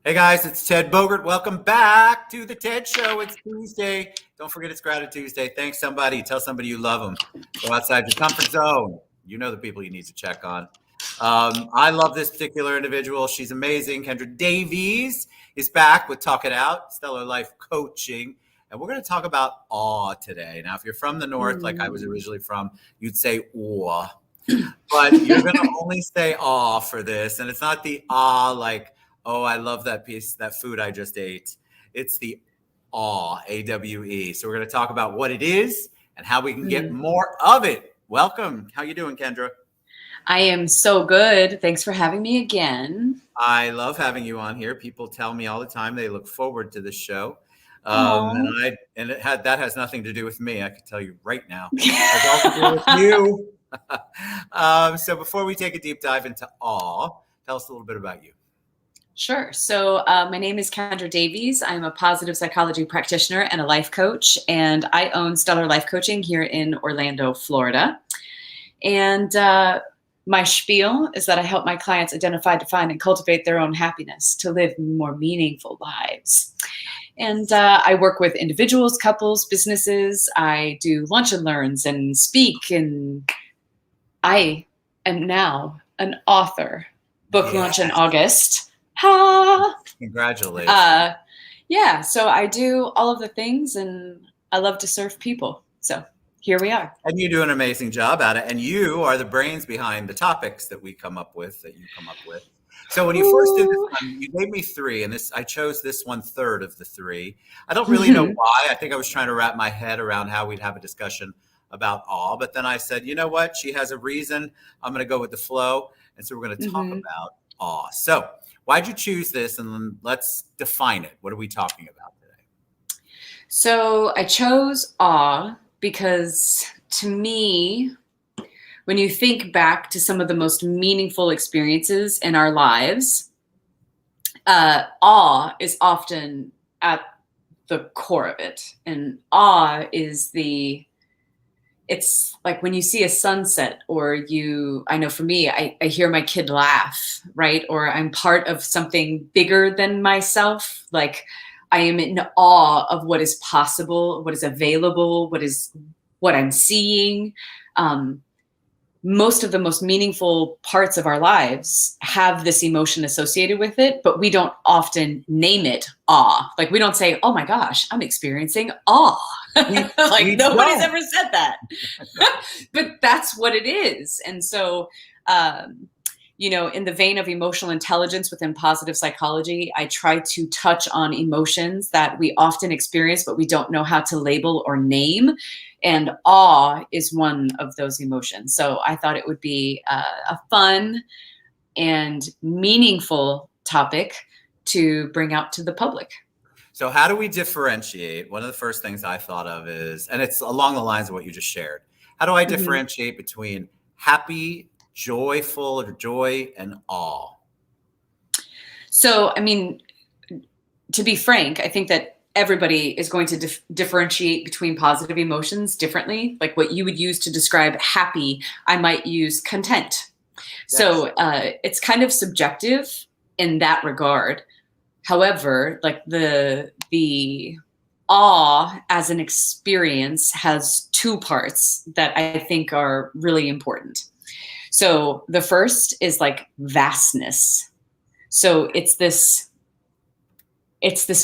Hey guys, it's Ted Bogert. Welcome back to the Ted Show. It's Tuesday. Don't forget it's Gratitude Tuesday. Thank somebody. Tell somebody you love them. Go outside your comfort zone. You know the people you need to check on. I love this particular individual. She's amazing. Kendra Davies is back with Talk It Out, Stellar Life Coaching. And we're going to talk about awe today. Now, if you're from the North, like I was originally from, you'd say awe. But you're going to only say awe for this. And it's not the ah like, oh, I love that piece, that food I just ate. It's the awe, AWE. So we're going to talk about what it is and how we can get more of it. Welcome. How you doing, Kendra? I am so good. Thanks for having me again. I love having you on here. People tell me all the time they look forward to this show. Oh, That has nothing to do with me. I can tell you right now. It has all to do with you. So before we take a deep dive into awe, tell us a little bit about you. sure. So my name is Kendra Davies. I'm a positive psychology practitioner and a life coach, and I own Stellar Life Coaching here in Orlando, Florida. And my spiel is that I help my clients identify, define, and cultivate their own happiness to live more meaningful lives. And I work with individuals, couples, businesses. I do lunch and learns and speak. And I am now an author. Book launch in August. Ha! Congratulations. Yeah, so I do all of the things, and I love to serve people. So here we are. And you do an amazing job at it. And you are the brains behind the topics that we come up with, that you come up with. So when you first did this one, you gave me three, and I chose this 1/3 of the three. I don't really know why. I think I was trying to wrap my head around how we'd have a discussion about awe. But then I said, you know what? She has a reason. I'm going to go with the flow. And so we're going to talk about awe. So why'd you choose this? And then let's define it. What are we talking about today? So I chose awe because, to me, when you think back to some of the most meaningful experiences in our lives, awe is often at the core of it. And awe is it's like when you see a sunset, or I know for me, I hear my kid laugh, right? Or I'm part of something bigger than myself. Like I am in awe of what is possible, what is available, what I'm seeing. Most of the most meaningful parts of our lives have this emotion associated with it, but we don't often name it awe. Like we don't say, oh my gosh, I'm experiencing awe. Like nobody's ever said that. But that's what it is. And so, in the vein of emotional intelligence within positive psychology, I try to touch on emotions that we often experience, but we don't know how to label or name. And awe is one of those emotions. So I thought it would be a fun and meaningful topic to bring out to the public. So how do we differentiate? One of the first things I thought of is, and it's along the lines of what you just shared. How do I differentiate between happy, joyful, or joy, and awe? So, I mean, to be frank, I think that everybody is going to differentiate between positive emotions differently. Like what you would use to describe happy, I might use content. Yes. So it's kind of subjective in that regard. However, like the awe as an experience has two parts that I think are really important. So the first is like vastness. So it's this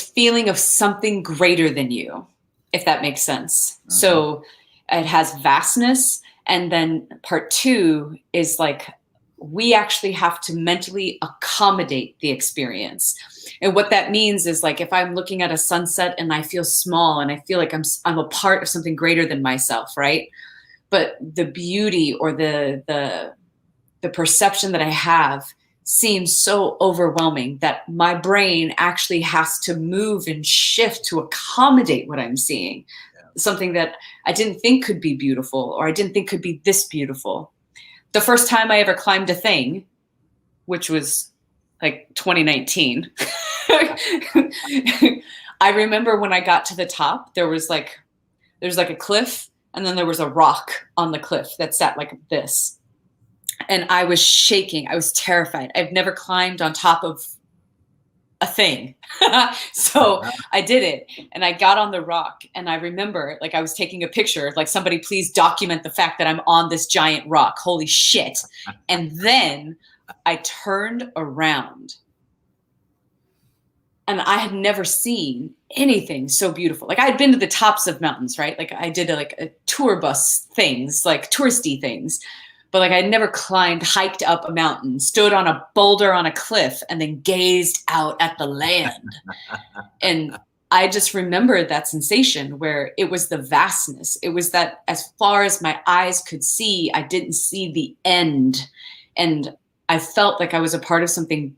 feeling of something greater than you, if that makes sense. So it has vastness. And then part two is like, we actually have to mentally accommodate the experience. And what that means is like, if I'm looking at a sunset and I feel small and I feel like I'm a part of something greater than myself, right? But the beauty or the perception that I have seems so overwhelming that my brain actually has to move and shift to accommodate what I'm seeing. Yeah. Something that I didn't think could be beautiful, or I didn't think could be this beautiful. The first time I ever climbed a thing, which was like 2019, I remember when I got to the top, there's like a cliff, and then there was a rock on the cliff that sat like this. And I was shaking. I was terrified. I've never climbed on top of a thing. So I did it, and I got on the rock, and I remember like I was taking a picture, like, somebody please document the fact that I'm on this giant rock. Holy shit. And then I turned around, and I had never seen anything so beautiful. Like, I had been to the tops of mountains, right? Like, I did a tour bus things, like touristy things, but like I'd never climbed, hiked up a mountain, stood on a boulder on a cliff, and then gazed out at the land. And I just remember that sensation where it was the vastness. It was that as far as my eyes could see, I didn't see the end. And I felt like I was a part of something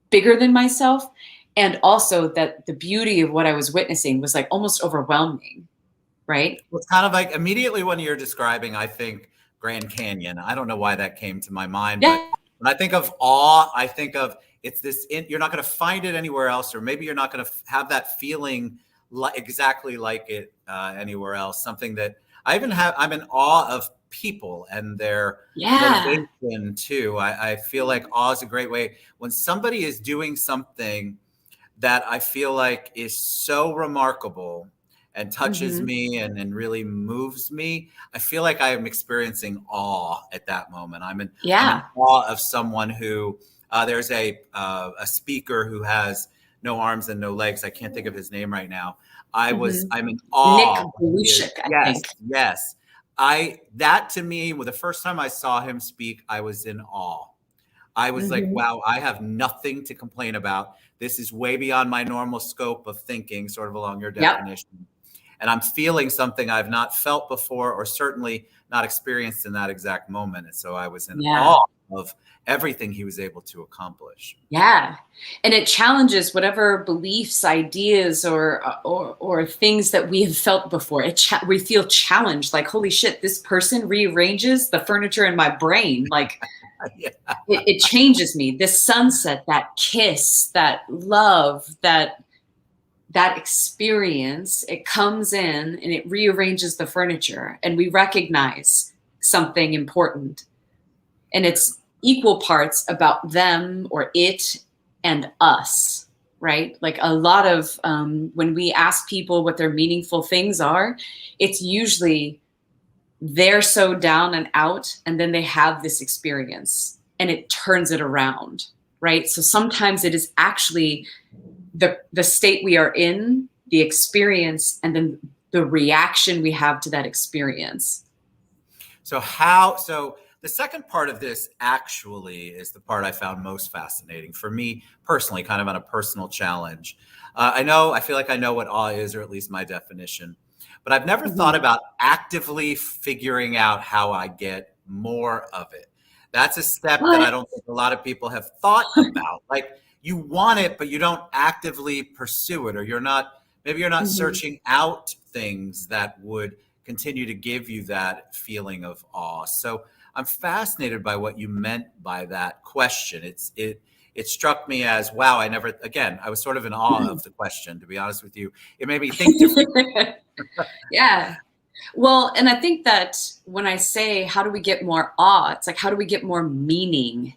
bigger than myself. And also that the beauty of what I was witnessing was like almost overwhelming, right? Well, it's kind of like immediately when you're describing, I think Grand Canyon. I don't know why that came to my mind, but Yeah. when I think of awe, I think of it's this, you're not going to find it anywhere else, or maybe you're not going to have that feeling exactly like it anywhere else. Something that I'm in awe of people and their Yeah. motivation too. I feel like awe is a great way when somebody is doing something that I feel like is so remarkable and touches Mm-hmm. me and really moves me. I feel like I am experiencing awe at that moment. I'm in Yeah. awe of someone who there's a speaker who has no arms and no legs. I can't think of his name right now. I'm in awe. Nick Belushik, I Yes, think. yes. That to me, well, the first time I saw him speak, I was in awe. I was like, wow, I have nothing to complain about. This is way beyond my normal scope of thinking, sort of along your Yep. definition. And I'm feeling something I've not felt before, or certainly not experienced in that exact moment. And so I was in awe of everything he was able to accomplish. Yeah. And it challenges whatever beliefs, ideas, or things that we have felt before. We feel challenged, like, holy shit, this person rearranges the furniture in my brain. Like, Yeah. it changes me. This sunset, that kiss, that love, that experience, it comes in and it rearranges the furniture, and we recognize something important. And it's equal parts about them or it and us, right? Like a lot of when we ask people what their meaningful things are, it's usually they're so down and out, and then they have this experience and it turns it around, right? So sometimes it is actually the state we are in, the experience, and then the reaction we have to that experience. So the second part of this actually is the part I found most fascinating for me personally, kind of on a personal challenge. I feel like I know what awe is, or at least my definition, but I've never thought about actively figuring out how I get more of it. That's a step that I don't think a lot of people have thought about. Like, you want it, but you don't actively pursue it, or maybe you're not searching out things that would continue to give you that feeling of awe. So I'm fascinated by what you meant by that question. It struck me as, wow, I was sort of in awe of the question, to be honest with you. It made me think differently. Yeah. Well, and I think that when I say, how do we get more awe? It's like, how do we get more meaning?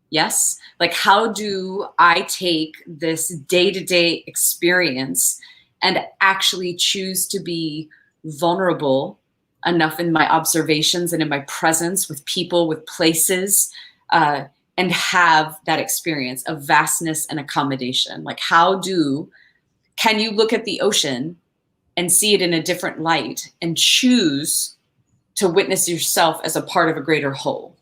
Yes. Like, how do I take this day-to-day experience and actually choose to be vulnerable enough in my observations and in my presence with people, with places, and have that experience of vastness and accommodation? Like, can you look at the ocean and see it in a different light and choose to witness yourself as a part of a greater whole?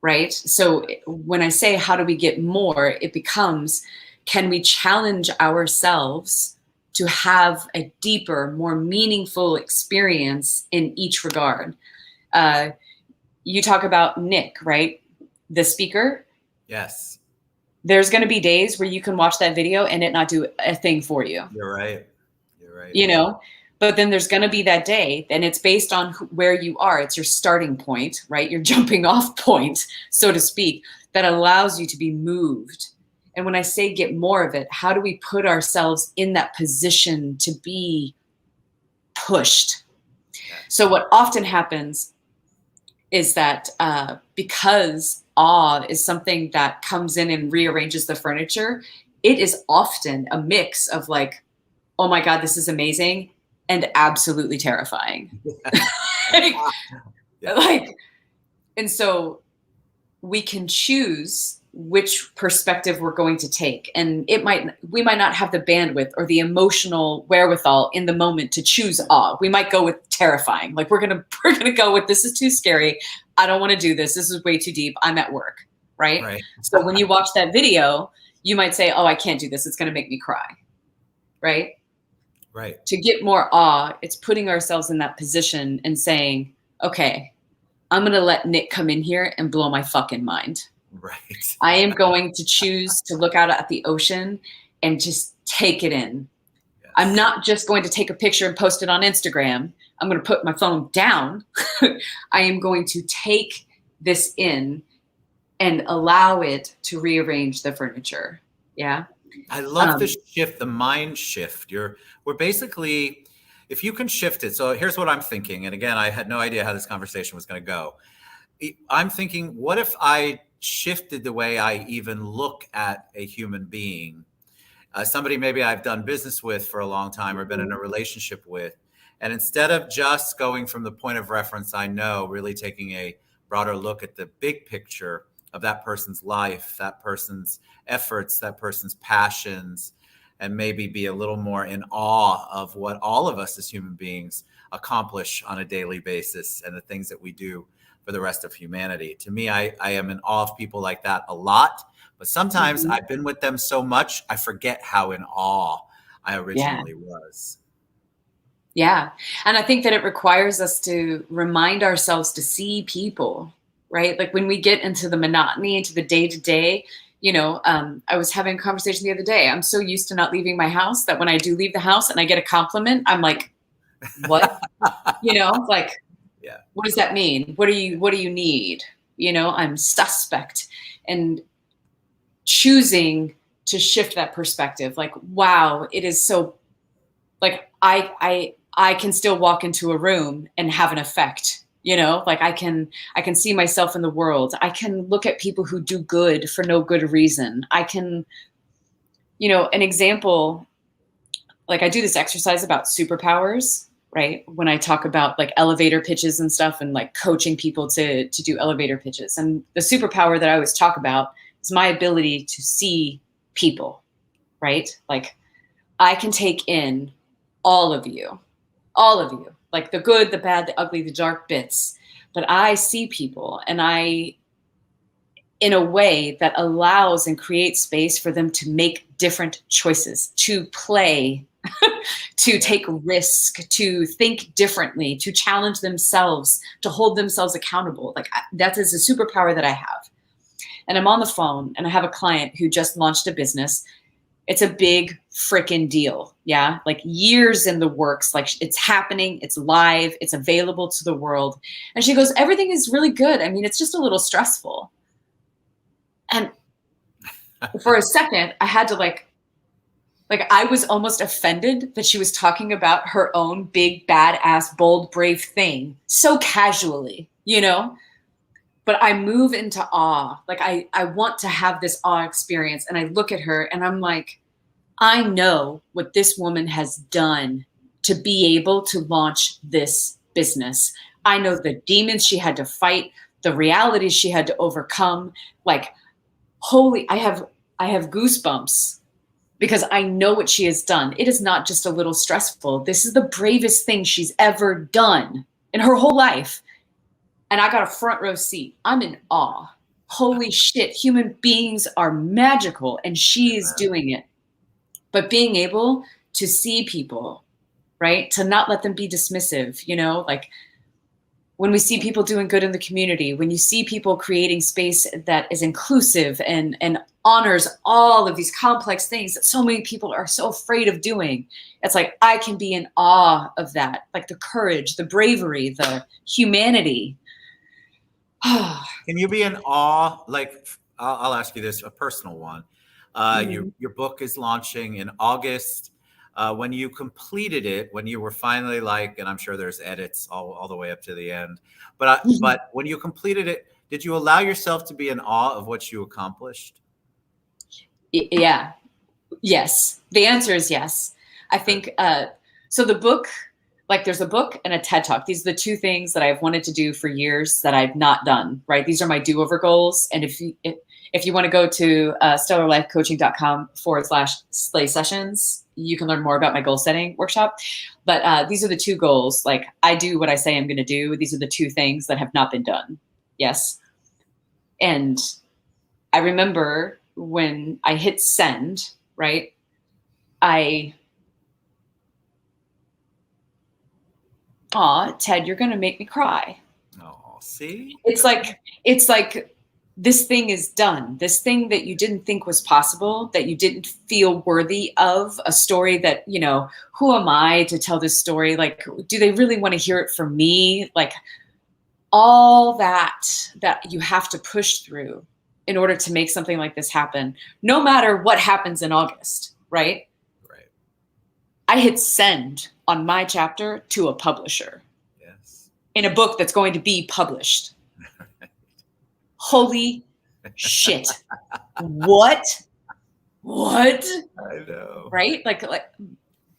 Right? So when I say, how do we get more, it becomes, can we challenge ourselves to have a deeper, more meaningful experience in each regard? You talk about Nick, right? The speaker. Yes. There's going to be days where you can watch that video and it not do a thing for you. You're right. But then there's going to be that day, and it's based on where you are. It's your starting point, right? Your jumping off point, so to speak, that allows you to be moved. And when I say get more of it, how do we put ourselves in that position to be pushed? So what often happens is that because awe is something that comes in and rearranges the furniture, it is often a mix of like, oh my God, this is amazing, and absolutely terrifying. like, Yeah. like, and so we can choose which perspective we're going to take, and we might not have the bandwidth or the emotional wherewithal in the moment to choose awe. We might go with terrifying. Like we're gonna go with, this is too scary, I don't want to do this, this is way too deep, I'm at work, right? So when you watch that video, you might say, oh, I can't do this, it's going to make me cry, right? To get more awe, it's putting ourselves in that position and saying, okay, I'm going to let Nick come in here and blow my fucking mind. Right. I am going to choose to look out at the ocean and just take it in. Yes. I'm not just going to take a picture and post it on Instagram. I'm going to put my phone down. I am going to take this in and allow it to rearrange the furniture. Yeah. I love the shift, the mind shift. We're basically, if you can shift it. So here's what I'm thinking. And again, I had no idea how this conversation was going to go. I'm thinking, what if I shifted the way I even look at a human being, somebody maybe I've done business with for a long time or been in a relationship with, and instead of just going from the point of reference I know, really taking a broader look at the big picture of that person's life, that person's efforts, that person's passions, and maybe be a little more in awe of what all of us as human beings accomplish on a daily basis and the things that we do for the rest of humanity. To me, I am in awe of people like that a lot, but sometimes I've been with them so much, I forget how in awe I originally was. Yeah. And I think that it requires us to remind ourselves to see people, right? Like when we get into the monotony, into the day to day, I was having a conversation the other day. I'm so used to not leaving my house that when I do leave the house and I get a compliment, I'm like, what? Like, yeah. What does that mean? What do you need? I'm suspect. And choosing to shift that perspective, like, wow, it is so, like, I can still walk into a room and have an effect, like I can see myself in the world. I can look at people who do good for no good reason. I can, an example, like I do this exercise about superpowers, right? When I talk about like elevator pitches and stuff and like coaching people to do elevator pitches. And the superpower that I always talk about is my ability to see people, right? Like I can take in all of you, like the good, the bad, the ugly, the dark bits. But I see people, and in a way that allows and creates space for them to make different choices, to play, to take risk, to think differently, to challenge themselves, to hold themselves accountable. Like that is a superpower that I have. And I'm on the phone and I have a client who just launched a business. It's a big freaking deal. Yeah. Like years in the works, like it's happening, it's live, it's available to the world. And she goes, everything is really good. I mean, it's just a little stressful. And for a second, I had to like I was almost offended that she was talking about her own big, badass, bold, brave thing so casually, But I move into awe. Like I want to have this awe experience. And I look at her and I'm like, I know what this woman has done to be able to launch this business. I know the demons she had to fight, the realities she had to overcome. Like, holy, I have goosebumps because I know what she has done. It is not just a little stressful. This is the bravest thing she's ever done in her whole life. And I got a front row seat. I'm in awe. Holy shit, human beings are magical and she is doing it. But being able to see people, right? To not let them be dismissive, like when we see people doing good in the community, when you see people creating space that is inclusive and honors all of these complex things that so many people are so afraid of doing. It's like, I can be in awe of that, like the courage, the bravery, the humanity. Can you be in awe? Like, I'll ask you this, a personal one. Your book is launching in August. When you completed it, when you were finally like, and I'm sure there's edits all the way up to the end, but when you completed it, did you allow yourself to be in awe of what you accomplished? Yeah. Yes. The answer is yes. I think, so the book, like there's a book and a TED Talk. These are the two things that I've wanted to do for years that I've not done, right? These are my do-over goals. And if you want to go to stellarlifecoaching.com/slay sessions, you can learn more about my goal setting workshop. But these are the two goals. Like I do what I say I'm going to do. These are the two things that have not been done. Yes. And I remember when I hit send, right? Ted, you're going to make me cry. Oh, see? It's like this thing is done. This thing that you didn't think was possible, that you didn't feel worthy of, a story that, you know, who am I to tell this story? Like, do they really want to hear it from me? Like all that you have to push through in order to make something like this happen, no matter what happens in August, right? Right. I hit send on my chapter to a publisher. Yes. In a book that's going to be published. Holy shit. What? I know. Right? Like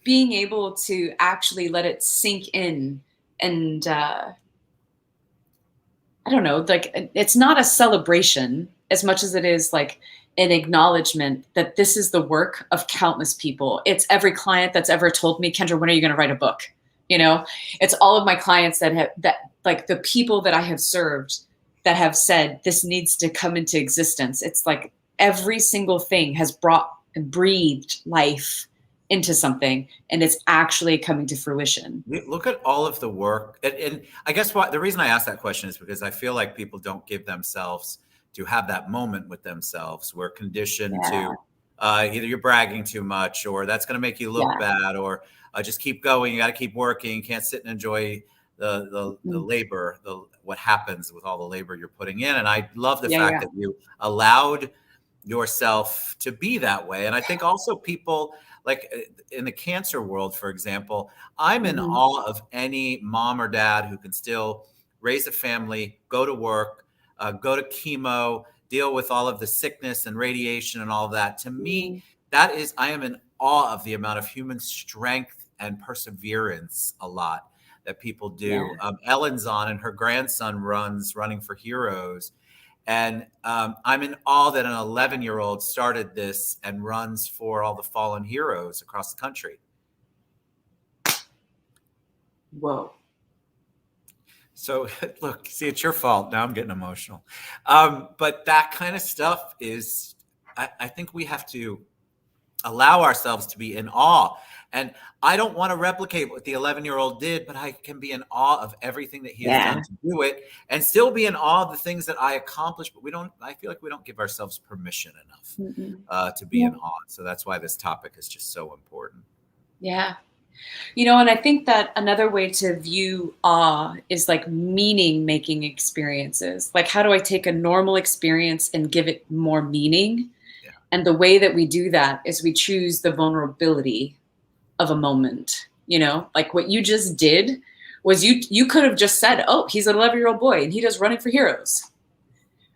being able to actually let it sink in and I don't know, like it's not a celebration as much as it is like an acknowledgement that this is the work of countless people. It's every client that's ever told me, Kendra, when are you going to write a book? You know, it's all of my clients that like the people that I have served that have said this needs to come into existence. It's like every single thing has brought and breathed life into something, and it's actually coming to fruition. Look at all of the work. And I guess the reason I ask that question is because I feel like people don't give themselves to have that moment with themselves. We're conditioned to either you're bragging too much, or that's going to make you look bad, or just keep going. You got to keep working. You can't sit and enjoy the labor, what happens with all the labor you're putting in. And I love the fact that you allowed yourself to be that way. And I think also people, like in the cancer world, for example, I'm in awe of any mom or dad who can still raise a family, go to work, go to chemo, deal with all of the sickness and radiation and all of that. To me, I am in awe of the amount of human strength and perseverance a lot that people do. Ellen's on and her grandson running for Heroes. And I'm in awe that an 11-year-old started this and runs for all the fallen heroes across the country. Whoa. So look, see, it's your fault. Now I'm getting emotional. But that kind of stuff is, I think we have to allow ourselves to be in awe. And I don't want to replicate what the 11-year-old did, but I can be in awe of everything that he has done to do it, and still be in awe of the things that I accomplished. But I feel like we don't give ourselves permission enough to be in awe. So that's why this topic is just so important. Yeah. You know, and I think that another way to view awe is like meaning making experiences. Like, how do I take a normal experience and give it more meaning? Yeah. And the way that we do that is we choose the vulnerability of a moment. You know, like what you just did was you could have just said, oh, he's an 11-year-old boy and he does running for heroes.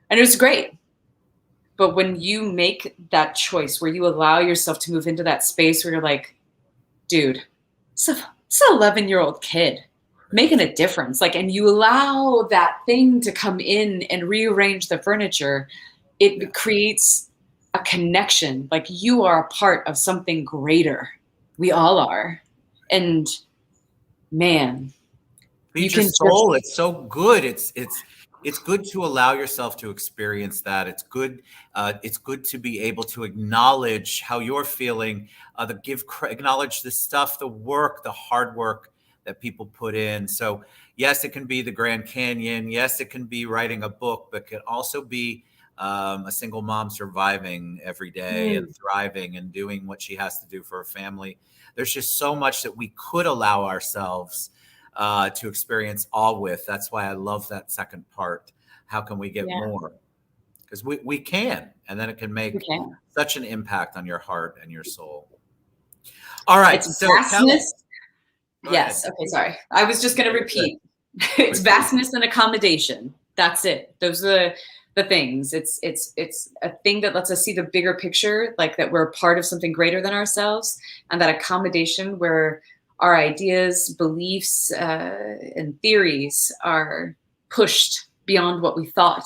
And it was great. But when you make that choice where you allow yourself to move into that space where you're like, dude, it's an 11-year-old kid making a difference. Like, and you allow that thing to come in and rearrange the furniture, it creates a connection. Like you are a part of something greater. We all are. And man, feed your soul. It's so good. It's good to allow yourself to experience that. It's good to be able to acknowledge how you're feeling, acknowledge the stuff, the work, the hard work that people put in. So yes, it can be the Grand Canyon. Yes, it can be writing a book, but it can also be a single mom surviving every day and thriving and doing what she has to do for her family. There's just so much that we could allow ourselves to experience all with. That's why I love that second part. How can we get more? Because we can, and then it can make such an impact on your heart and your soul. All right. It's vastness. Yes. Okay. Sorry. I was just going to repeat. It's vastness and accommodation. That's it. Those are the things. It's a thing that lets us see the bigger picture, like that we're a part of something greater than ourselves, and that accommodation where our ideas, beliefs, and theories are pushed beyond what we thought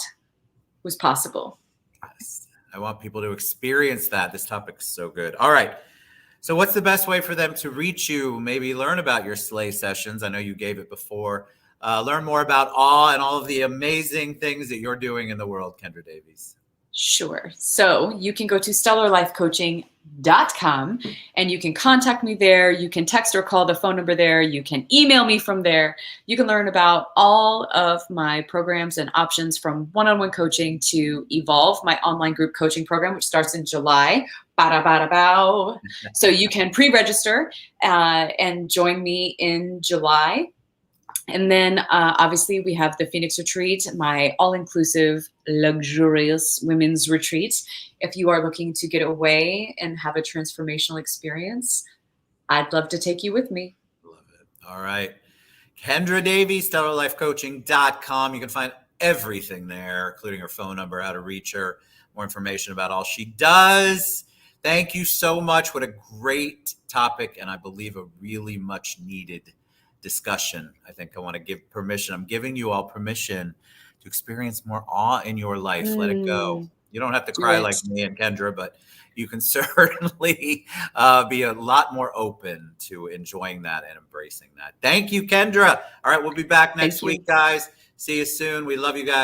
was possible. Yes. I want people to experience that. This topic is so good. All right. So what's the best way for them to reach you? Maybe learn about your sleigh sessions. I know you gave it before. Learn more about awe and all of the amazing things that you're doing in the world, Kendra Davies. Sure. So you can go to stellarlifecoaching.com and you can contact me there. You can text or call the phone number there. You can email me from there. You can learn about all of my programs and options, from one-on-one coaching to Evolve, my online group coaching program, which starts in July. So you can pre-register and join me in July. And then obviously we have the Phoenix Retreat, my all-inclusive, luxurious women's retreat. If you are looking to get away and have a transformational experience, I'd love to take you with me. Love it. All right. Kendra Davies, stellarlifecoaching.com. You can find everything there, including her phone number, how to reach her, more information about all she does. Thank you so much. What a great topic, and I believe a really much needed discussion. I think I want to give permission. I'm giving you all permission to experience more awe in your life. Let it go. You don't have to cry like me and Kendra, but you can certainly be a lot more open to enjoying that and embracing that. Thank you, Kendra. All right, we'll be back next week, guys. See you soon. We love you guys.